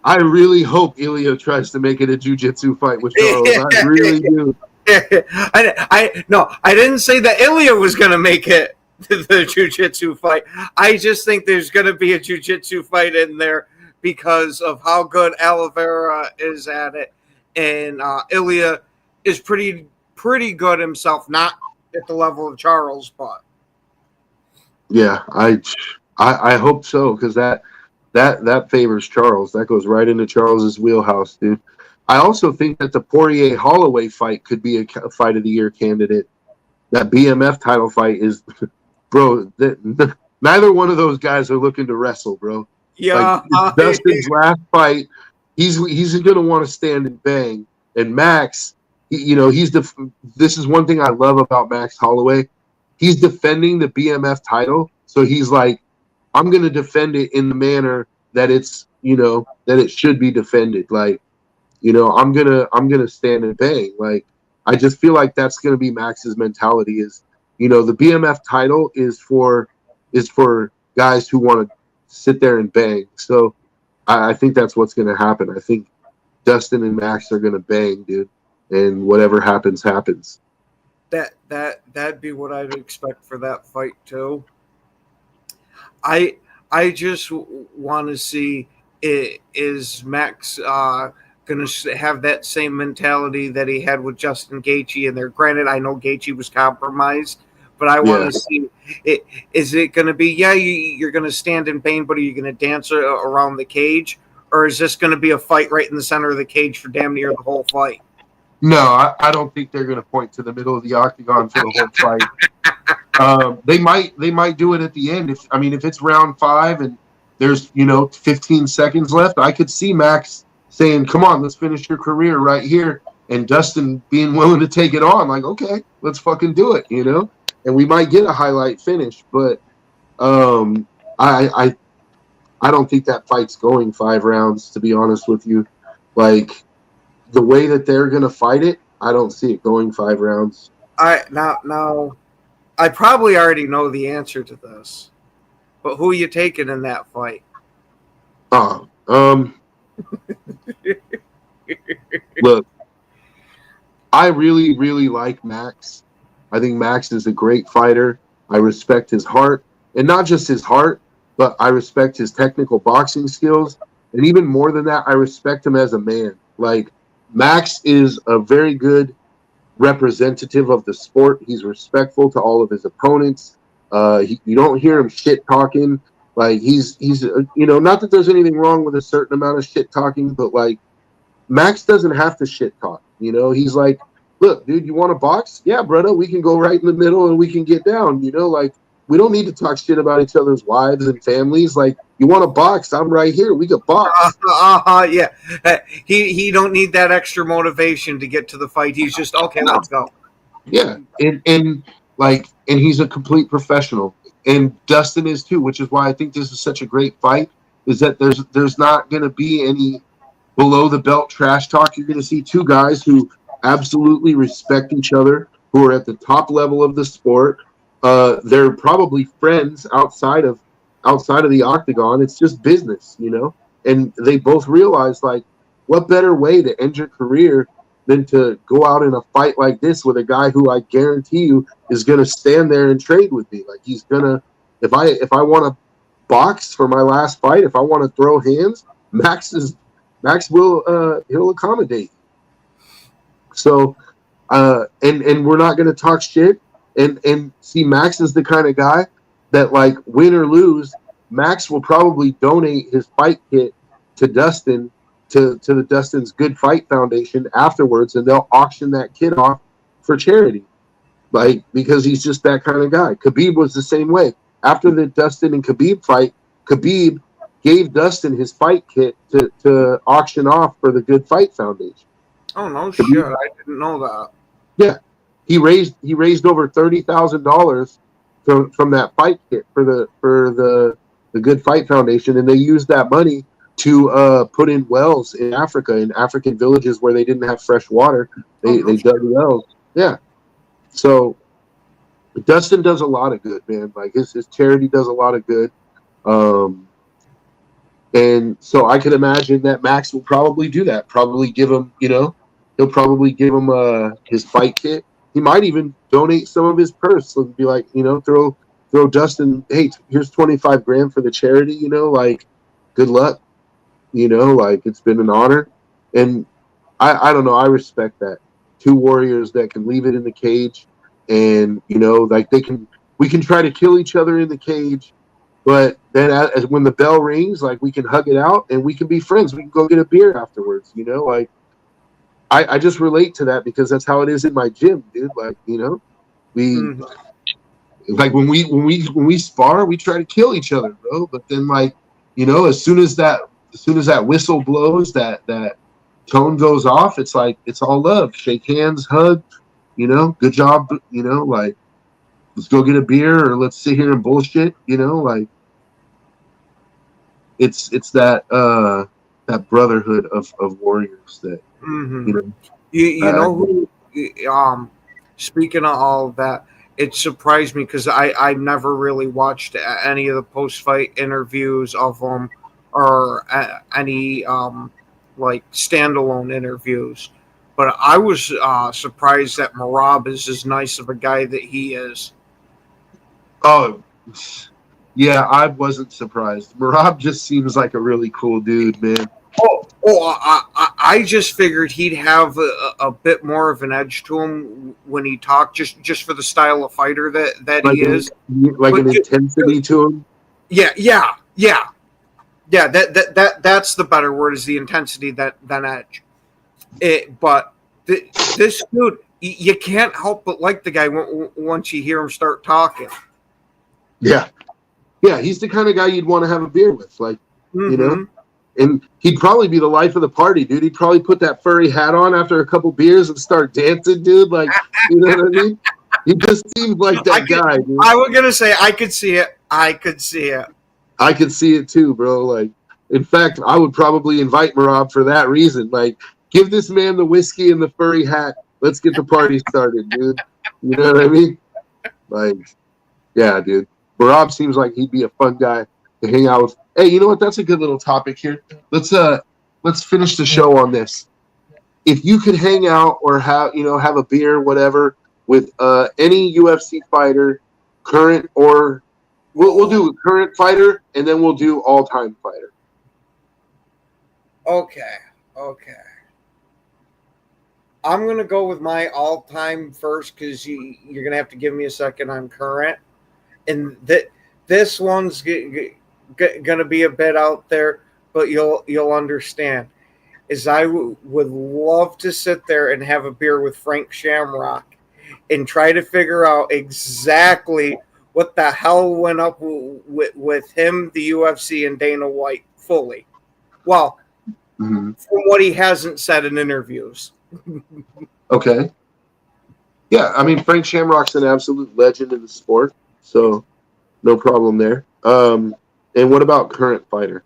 I really hope Ilya tries to make it a jiu-jitsu fight with Charles. I really do. I didn't say that Ilya was going to make it the jiu-jitsu fight. I just think there's going to be a jiu-jitsu fight in there because of how good Oliveira is at it, and Ilya is pretty good himself, not at the level of Charles, but yeah, I hope so, because that favors Charles. That goes right into Charles's wheelhouse, dude. I also think that the Poirier Holloway fight could be a fight of the year candidate. That BMF title fight is. Bro, neither one of those guys are looking to wrestle, bro. Yeah. Like, Dustin's last fight, he's going to want to stand and bang. And Max, this is one thing I love about Max Holloway. He's defending the BMF title, so he's like, I'm going to defend it in the manner that it's, that it should be defended. Like, I'm gonna stand and bang. Like, I just feel like that's going to be Max's mentality is. The BMF title is for guys who want to sit there and bang. So I think that's what's going to happen. I think Dustin and Max are going to bang, dude, and whatever happens, happens. That'd be what I'd expect for that fight too. I just want to see is Max going to have that same mentality that he had with Justin Gaethje in there. Granted, I know Gaethje was compromised, but I want to see it. Is it going to be, you're going to stand in pain, but are you going to dance around the cage? Or is this going to be a fight right in the center of the cage for damn near the whole fight? No, I don't think they're going to point to the middle of the octagon for the whole fight. They might do it at the end. If it's round 5 and there's 15 seconds left, I could see Max saying, "Come on, let's finish your career right here," and Dustin being willing to take it on. Like, okay, let's fucking do it, And we might get a highlight finish, but I don't think that fight's going 5 rounds. To be honest with you, like the way that they're gonna fight it, I don't see it going 5 rounds. Now, I probably already know the answer to this, but who are you taking in that fight? Look, I really, really like Max. I think Max is a great fighter. I respect his heart, and not just his heart, but I respect his technical boxing skills. And even more than that, I respect him as a man. Like, Max is a very good representative of the sport. He's respectful to all of his opponents. You don't hear him shit talking. Like, he's not that there's anything wrong with a certain amount of shit talking, but like, Max doesn't have to shit talk. You know, he's like, look, dude, you want to box? Yeah, brother, we can go right in the middle and we can get down. You know, like we don't need to talk shit about each other's wives and families. Like, you want to box? I'm right here. We could box. Yeah. He don't need that extra motivation to get to the fight. He's just okay. Let's go. Yeah, and he's a complete professional, and Dustin is too, which is why I think this is such a great fight. Is that there's not going to be any below the belt trash talk. You're going to see two guys who absolutely respect each other, who are at the top level of the sport. They're probably friends outside of the octagon. It's just business, you know. And they both realize, like, what better way to end your career than to go out in a fight like this with a guy who I guarantee you is going to stand there and trade with me. Like, he's gonna, if I want to box for my last fight, if I want to throw hands, Max will he'll accommodate. So and we're not going to talk shit. And see, Max is the kind of guy that, like, win or lose, Max will probably donate his fight kit to Dustin, to the Dustin's Good Fight Foundation afterwards, and they'll auction that kit off for charity. Like, because he's just that kind of guy. Khabib was the same way. After the Dustin and Khabib fight, Khabib gave Dustin his fight kit to auction off for the Good Fight Foundation. Oh no, Khabib, shit! I didn't know that. Yeah, he raised over $30,000 from that fight kit for the Good Fight Foundation, and they used that money to put in wells in Africa, in African villages where they didn't have fresh water. They dug wells. Yeah. So Dustin does a lot of good, man. Like, his charity does a lot of good. And so I can imagine that Max will probably do that. Probably give him, you know, he'll probably give him his fight kit. He might even donate some of his purse and be like, you know, throw Dustin, hey, here's 25 grand for the charity, you know, like, good luck. You know, like, it's been an honor. And I don't know, I respect that. Two warriors that can leave it in the cage, and, you know, like, we can try to kill each other in the cage, but then as when the bell rings, like, we can hug it out and we can be friends. We can go get a beer afterwards, you know, like, I just relate to that because that's how it is in my gym, dude. Like, you know, like when we spar, we try to kill each other, bro. But then, like, you know, as soon as that whistle blows, that tone goes off, it's like, it's all love. Shake hands, hug, you know, good job, you know, like, let's go get a beer or let's sit here and bullshit, you know, like, it's that brotherhood of warriors that, you know. You know who, speaking of all of that, it surprised me because I never really watched any of the post-fight interviews of them or any like standalone interviews. But I was surprised that Merab is as nice of a guy that he is. Oh, yeah, I wasn't surprised. Merab just seems like a really cool dude, man. I just figured he'd have a bit more of an edge to him when he talked, just for the style of fighter that like he is. Like, an intensity to him. Yeah. That's the better word, is the intensity than edge. But this dude, you can't help but like the guy once you hear him start talking. Yeah, he's the kind of guy you'd want to have a beer with, like, you know. And he'd probably be the life of the party, dude. He'd probably put that furry hat on after a couple beers and start dancing, dude. Like, you know what I mean? He just seems like that guy, dude. I was gonna say I could see it. I could see it too, bro. Like, in fact, I would probably invite Merab for that reason. Like, give this man the whiskey and the furry hat. Let's get the party started, dude. You know what I mean? Like, yeah, dude. Merab seems like he'd be a fun guy to hang out with. Hey, you know what? That's a good little topic here. Let's finish the show on this. If you could hang out or have a beer, whatever, with any UFC fighter, current or we'll do current fighter, and then we'll do all-time fighter. Okay. I'm gonna go with my all-time first because you're gonna have to give me a second on current, and this one's gonna be a bit out there, but you'll understand. is I would love to sit there and have a beer with Frank Shamrock and try to figure out exactly what the hell went up with him, the UFC, and Dana White fully. Well, from what he hasn't said in interviews. Okay. Yeah, I mean, Frank Shamrock's an absolute legend in the sport, so no problem there. And what about current fighter?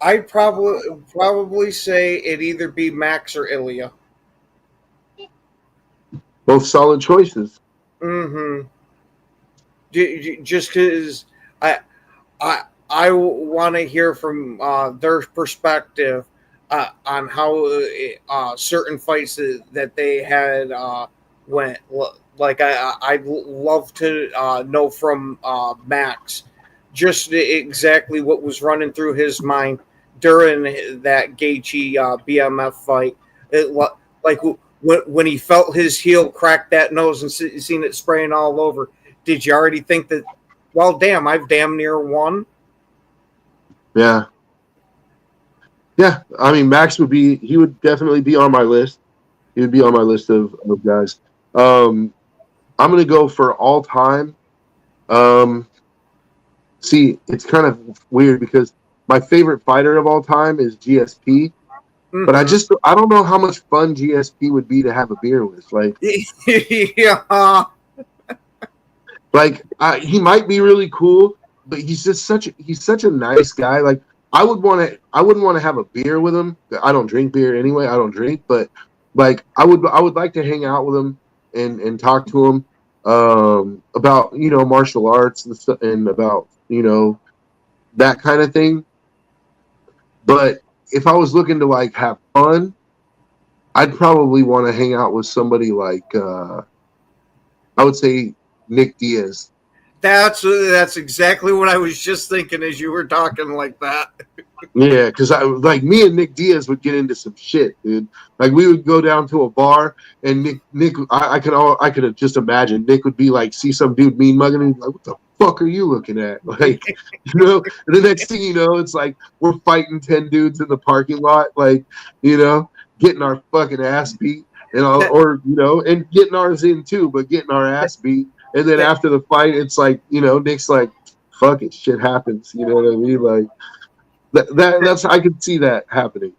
I'd probably say it'd either be Max or Ilya. Both solid choices. Mm-hmm. Just because I want to hear from their perspective on how certain fights that they had went. Like I'd love to know from Max just exactly what was running through his mind during that Gaethje BMF fight. Like when he felt his heel crack that nose and seen it spraying all over, did you already think that, well, damn, I've damn near won? Yeah. Yeah, I mean, Max he would definitely be on my list. He would be on my list of guys. I'm going to go for all time. See, it's kind of weird because my favorite fighter of all time is GSP. But I don't know how much fun GSP would be to have a beer with. Like, yeah. Like he might be really cool, but he's such a nice guy. Like I wouldn't want to have a beer with him. I don't drink beer anyway. I don't drink, but like I would like to hang out with him and talk to him about martial arts and stuff and about that kind of thing. But if I was looking to like have fun, I'd probably want to hang out with somebody like I would say Nick Diaz. That's exactly what I was just thinking as you were talking like that. Yeah, because me and Nick Diaz would get into some shit, dude. Like we would go down to a bar, and Nick, I could have just imagined Nick would be like, see some dude mean mugging, and he'd be like, "What the fuck are you looking at?" Like, And the next thing you know, it's like we're fighting 10 dudes in the parking lot, like, getting our fucking ass beat, and getting ours in too, but getting our ass beat. And then after the fight, it's like, Nick's like, fuck it, shit happens. You know what I mean? Like that's I could see that happening.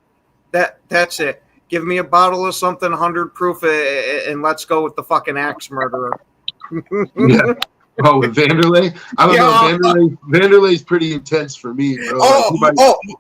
That's it. Give me a bottle of something 100 proof and let's go with the fucking axe murderer. Yeah. Oh, with Vanderlei? I don't know. Vanderlei's pretty intense for me, bro.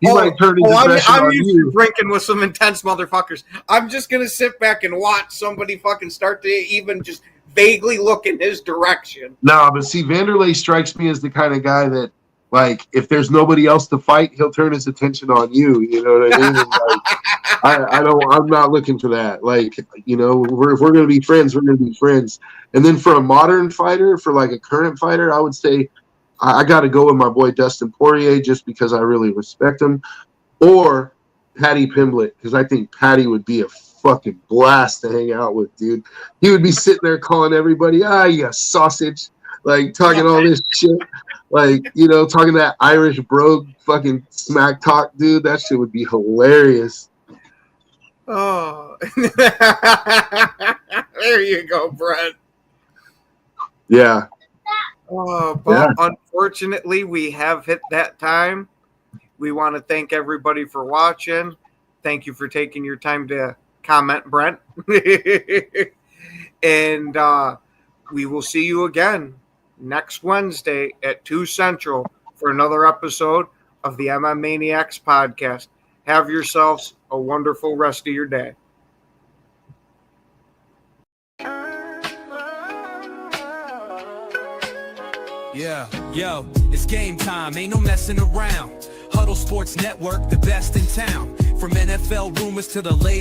He might turn his aggression on used you. To drinking with some intense motherfuckers. I'm just gonna sit back and watch somebody fucking start to even just vaguely look in his direction. No, but see, Vanderlei strikes me as the kind of guy that, like, if there's nobody else to fight, he'll turn his attention on you. You know what I mean? Like, I'm not looking for that. Like, if we're going to be friends, we're going to be friends. And then for a modern fighter, for like a current fighter, I would say I got to go with my boy Dustin Poirier just because I really respect him, or Paddy Pimblett, because I think Paddy would be a fucking blast to hang out with, dude. He would be sitting there calling everybody, you sausage, like talking all this shit, like, talking that Irish brogue fucking smack talk, dude. That shit would be hilarious. Oh, there you go, Brett. Yeah. But unfortunately, we have hit that time. We want to thank everybody for watching. Thank you for taking your time to comment, Brent. And we will see you again next Wednesday at 2 Central for another episode of the MMAniacs podcast. Have yourselves a wonderful rest of your day. Yeah, yo, it's game time, ain't no messing around. Huddle Sports Network, the best in town. From NFL rumors to the latest